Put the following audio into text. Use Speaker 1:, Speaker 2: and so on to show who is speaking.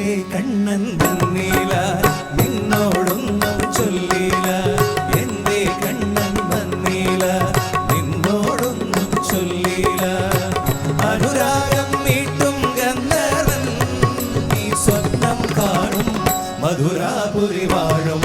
Speaker 1: എൻ്റെ കണ്ണൻ വന്നീല നിന്നോടൊന്നും ചൊല്ലില എൻ്റെ കണ്ണൻ വന്നീല നിന്നോടൊന്നും ചൊല്ലില അനുരാഗം മീട്ടും ഗന്ധർവൻ നീ സ്വപ്നം കാണും മധുരാപുരി വാഴും